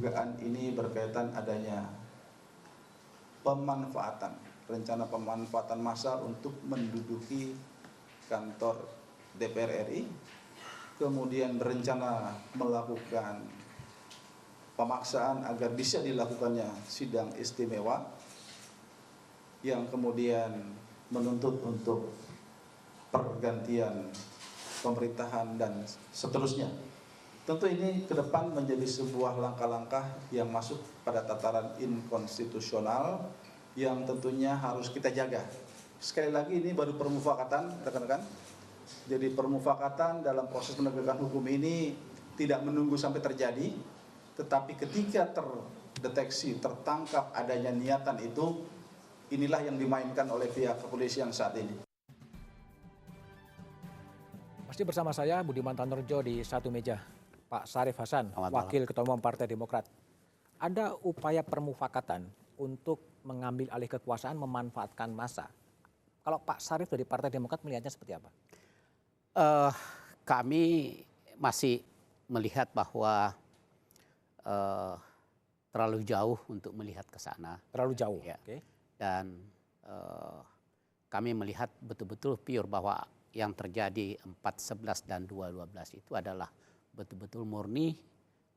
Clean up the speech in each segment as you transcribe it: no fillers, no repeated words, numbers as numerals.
dugaan ini berkaitan adanya rencana pemanfaatan massal untuk menduduki kantor DPR RI, kemudian berencana melakukan pemaksaan agar bisa dilakukannya sidang istimewa, yang kemudian menuntut untuk pergantian pemerintahan dan seterusnya. Tentu ini ke depan menjadi sebuah langkah-langkah yang masuk pada tataran inkonstitusional yang tentunya harus kita jaga. Sekali lagi ini baru permufakatan, rekan-rekan. Jadi permufakatan dalam proses penegakan hukum ini tidak menunggu sampai terjadi, tetapi ketika terdeteksi, tertangkap adanya niatan itu, inilah yang dimainkan oleh pihak kepolisian saat ini. Masih bersama saya Budiman Tanorjo di satu meja. Pak Syarif Hasan, Wakil Ketua Umum Partai Demokrat. Ada upaya permufakatan untuk mengambil alih kekuasaan, memanfaatkan massa. Kalau Pak Syarif dari Partai Demokrat melihatnya seperti apa? Kami masih melihat bahwa terlalu jauh untuk melihat ke sana. Terlalu jauh, ya. Okay. Dan kami melihat betul-betul pure bahwa yang terjadi 4.11 dan 2.12 itu adalah betul-betul murni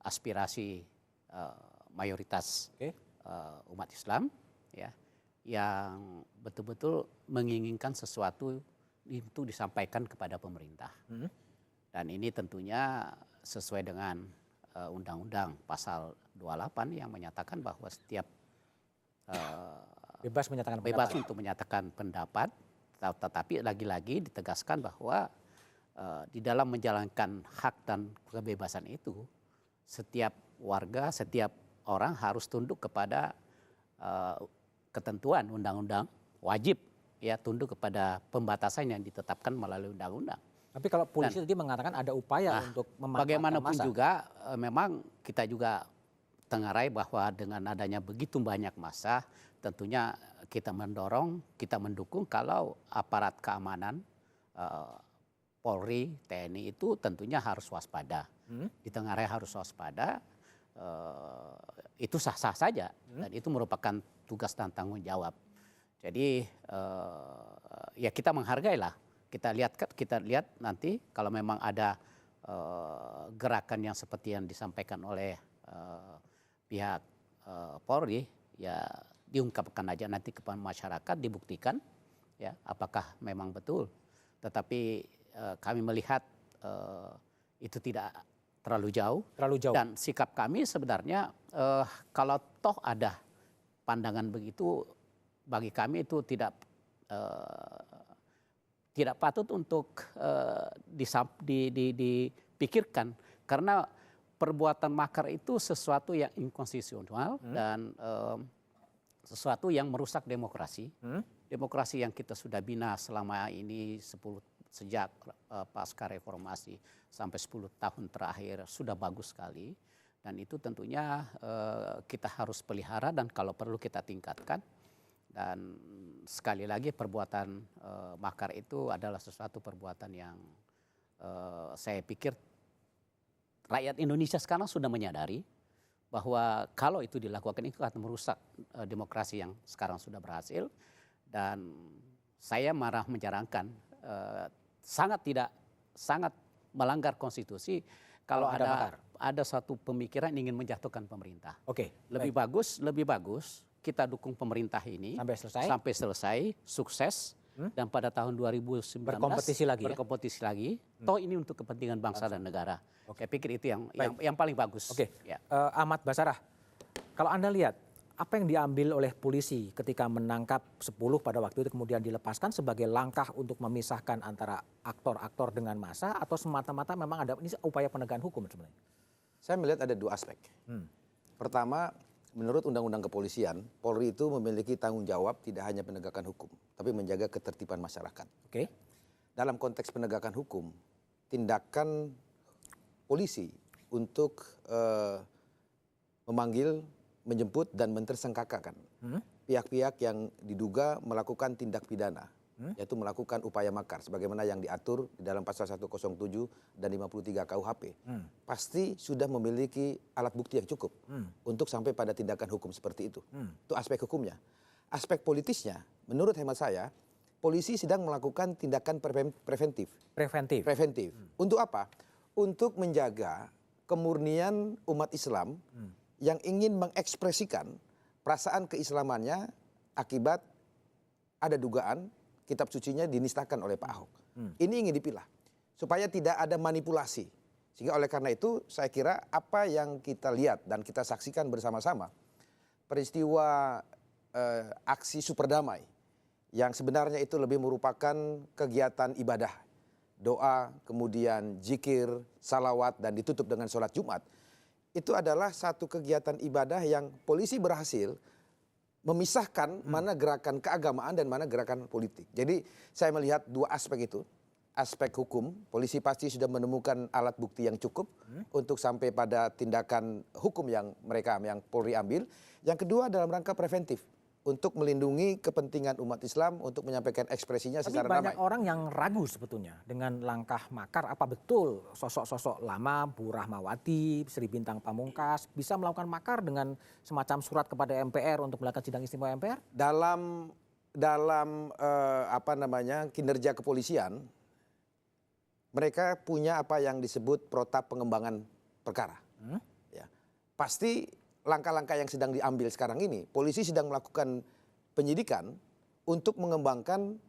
aspirasi mayoritas umat Islam, ya, yang betul-betul menginginkan sesuatu itu disampaikan kepada pemerintah. Dan ini tentunya sesuai dengan Undang-Undang Pasal 28 yang menyatakan bahwa setiap bebas untuk menyatakan pendapat, tetapi lagi-lagi ditegaskan bahwa di dalam menjalankan hak dan kebebasan itu, setiap warga, setiap orang harus tunduk kepada ketentuan undang-undang, wajib ya tunduk kepada pembatasan yang ditetapkan melalui undang-undang. Tapi kalau polisi tadi mengatakan ada upaya untuk memanfaatkan bagaimanapun massa. juga memang kita juga tengarai bahwa dengan adanya begitu banyak massa, tentunya kita mendorong, kita mendukung kalau aparat keamanan Polri, TNI itu tentunya harus waspada. Ditengarai harus waspada, itu sah-sah saja. Dan itu merupakan tugas dan tanggung jawab. Jadi ya kita menghargailah. Kita lihat nanti kalau memang ada gerakan yang seperti yang disampaikan oleh pihak Polri, ya diungkapkan aja nanti kepada masyarakat, dibuktikan ya apakah memang betul. Tetapi kami melihat itu tidak terlalu jauh. Dan sikap kami sebenarnya kalau toh ada pandangan begitu, bagi kami itu tidak patut untuk dipikirkan, karena perbuatan makar itu sesuatu yang inkonstitusional dan sesuatu yang merusak demokrasi. Demokrasi yang kita sudah bina selama ini sejak pasca reformasi sampai 10 tahun terakhir sudah bagus sekali, dan itu tentunya kita harus pelihara dan kalau perlu kita tingkatkan. Dan sekali lagi perbuatan makar itu adalah sesuatu perbuatan yang saya pikir rakyat Indonesia sekarang sudah menyadari bahwa kalau itu dilakukan itu akan merusak demokrasi yang sekarang sudah berhasil. Dan saya marah menyarankan sangat melanggar konstitusi kalau ada satu pemikiran ingin menjatuhkan pemerintah. Lebih bagus kita dukung pemerintah ini sampai selesai sukses, dan pada tahun 2019 berkompetisi lagi. Toh ini untuk kepentingan bangsa dan negara. Saya pikir itu yang paling bagus. Ya. Ahmad Basarah, kalau Anda lihat apa yang diambil oleh polisi ketika menangkap 10 pada waktu itu kemudian dilepaskan sebagai langkah untuk memisahkan antara aktor-aktor dengan massa, atau semata-mata memang ada ini upaya penegakan hukum sebenarnya? Saya melihat ada dua aspek. Pertama, menurut Undang-Undang Kepolisian, Polri itu memiliki tanggung jawab tidak hanya penegakan hukum, tapi menjaga ketertiban masyarakat. Dalam konteks penegakan hukum, tindakan polisi untuk memanggil, menjemput dan mentersangkakan pihak-pihak yang diduga melakukan tindak pidana yaitu melakukan upaya makar sebagaimana yang diatur di dalam pasal 107 dan 53 KUHP, pasti sudah memiliki alat bukti yang cukup untuk sampai pada tindakan hukum seperti itu. Itu aspek hukumnya. Aspek politisnya, menurut hemat saya, polisi sedang melakukan tindakan preventif. Preventif. Untuk apa? Untuk menjaga kemurnian umat Islam yang ingin mengekspresikan perasaan keislamannya akibat ada dugaan kitab sucinya dinistakan oleh Pak Ahok. Ini ingin dipilah supaya tidak ada manipulasi. Sehingga oleh karena itu saya kira apa yang kita lihat dan kita saksikan bersama-sama peristiwa aksi super damai yang sebenarnya itu lebih merupakan kegiatan ibadah, doa, kemudian zikir, salawat dan ditutup dengan sholat Jumat. Itu adalah satu kegiatan ibadah yang polisi berhasil memisahkan mana gerakan keagamaan dan mana gerakan politik. Jadi saya melihat dua aspek itu. Aspek hukum, polisi pasti sudah menemukan alat bukti yang cukup untuk sampai pada tindakan hukum yang Polri ambil. Yang kedua dalam rangka preventif. Untuk melindungi kepentingan umat Islam untuk menyampaikan ekspresinya secara damai. Tapi banyak orang yang ragu sebetulnya dengan langkah makar. Apa betul sosok-sosok lama, Bu Rahmawati, Sri Bintang Pamungkas bisa melakukan makar dengan semacam surat kepada MPR untuk melakukan sidang istimewa MPR? Dalam kinerja kepolisian, mereka punya apa yang disebut protap pengembangan perkara. Ya. Pasti langkah-langkah yang sedang diambil sekarang ini, polisi sedang melakukan penyidikan untuk mengembangkan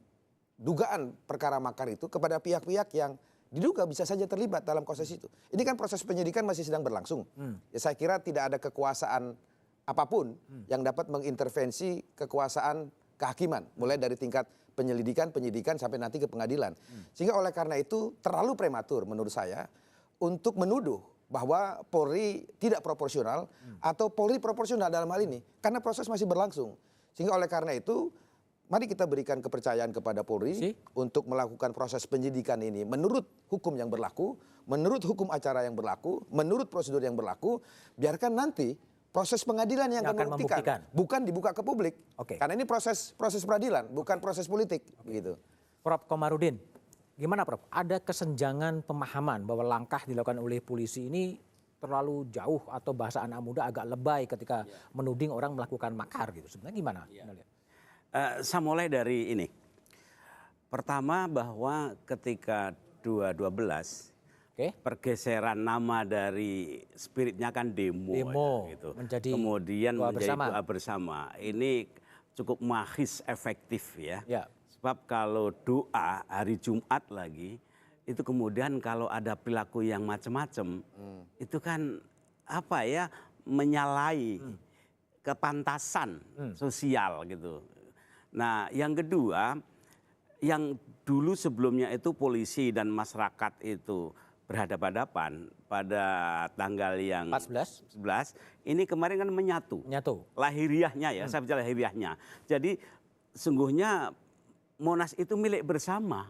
dugaan perkara makar itu kepada pihak-pihak yang diduga bisa saja terlibat dalam proses itu. Ini kan proses penyidikan masih sedang berlangsung. Ya, saya kira tidak ada kekuasaan apapun yang dapat mengintervensi kekuasaan kehakiman, mulai dari tingkat penyelidikan, penyidikan sampai nanti ke pengadilan. Sehingga oleh karena itu terlalu prematur menurut saya untuk menuduh bahwa Polri tidak proporsional atau Polri proporsional dalam hal ini karena proses masih berlangsung. Sehingga oleh karena itu mari kita berikan kepercayaan kepada Polri untuk melakukan proses penyidikan ini menurut hukum yang berlaku, menurut hukum acara yang berlaku, menurut prosedur yang berlaku, biarkan nanti proses pengadilan yang akan membuktikan, bukan dibuka ke publik. Karena ini proses peradilan, bukan proses politik gitu. Prof. Komarudin, gimana Prof? Ada kesenjangan pemahaman bahwa langkah dilakukan oleh polisi ini terlalu jauh atau bahasa anak muda agak lebay ketika menuding orang melakukan makar gitu. Sebenarnya gimana? Saya mulai dari ini. Pertama bahwa ketika 2012 pergeseran nama dari spiritnya kan demo ya, gitu. Kemudian menjadi doa bersama. Ini cukup magis efektif ya. Sebab kalau doa hari Jumat lagi, itu kemudian kalau ada perilaku yang macam-macam, itu kan apa ya, menyalahi kepantasan sosial gitu. Nah yang kedua, yang dulu sebelumnya itu polisi dan masyarakat itu berhadapan-hadapan pada tanggal yang 11, ini kemarin kan menyatu. Lahiriahnya ya, saya bicara lahiriahnya. Jadi sungguhnya Monas itu milik bersama,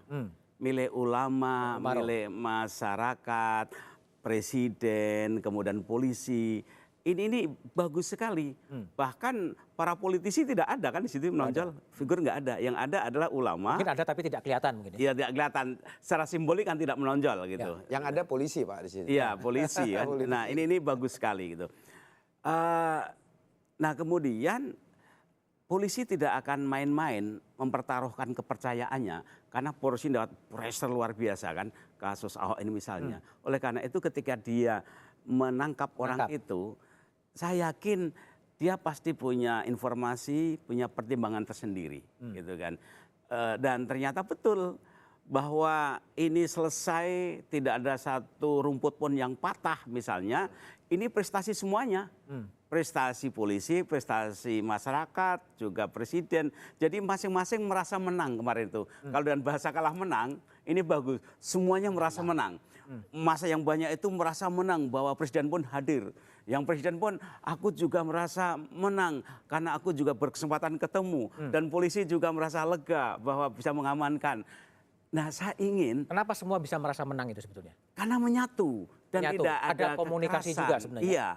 milik ulama, milik masyarakat, presiden, kemudian polisi. Ini bagus sekali. Bahkan para politisi tidak ada kan di situ menonjol, figur nggak ada. Yang ada adalah ulama. Mungkin ada tapi tidak kelihatan mungkin. Iya tidak kelihatan. Secara simbolik kan tidak menonjol gitu. Yang ada polisi Pak di sini. Iya polisi kan. Nah ini bagus sekali gitu. Nah kemudian polisi tidak akan main-main mempertaruhkan kepercayaannya karena polisi dapat pressure luar biasa kan, kasus Ahok ini misalnya. Oleh karena itu ketika dia menangkap orang itu, saya yakin dia pasti punya informasi, punya pertimbangan tersendiri gitu kan. Dan ternyata betul bahwa ini selesai, tidak ada satu rumput pun yang patah misalnya, ini prestasi semuanya. Prestasi polisi, prestasi masyarakat, juga presiden. Jadi masing-masing merasa menang kemarin itu. Kalau dengan bahasa kalah menang, ini bagus. Semuanya merasa menang. Masa yang banyak itu merasa menang bahwa presiden pun hadir. Yang presiden pun aku juga merasa menang karena aku juga berkesempatan ketemu. Dan polisi juga merasa lega bahwa bisa mengamankan. Nah saya ingin. Kenapa semua bisa merasa menang itu sebetulnya? Karena menyatu. Dan tidak ada komunikasi kekerasan. juga sebenarnya. Iya.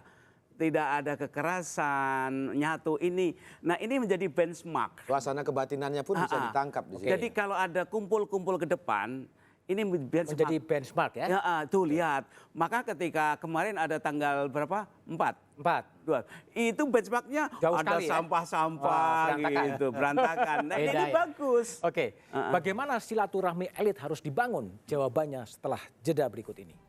tidak ada kekerasan, nyatu ini. Nah ini menjadi benchmark. Suasana kebatinannya pun bisa ditangkap di sini. Jadi kalau ada kumpul-kumpul ke depan, ini menjadi benchmark ya? Ya, tuh lihat. Maka ketika kemarin ada tanggal berapa? 4. 2. Itu benchmarknya ada sampah-sampah gitu, berantakan. Nah ini bagus. Oke, bagaimana silaturahmi elit harus dibangun? Jawabannya setelah jeda berikut ini.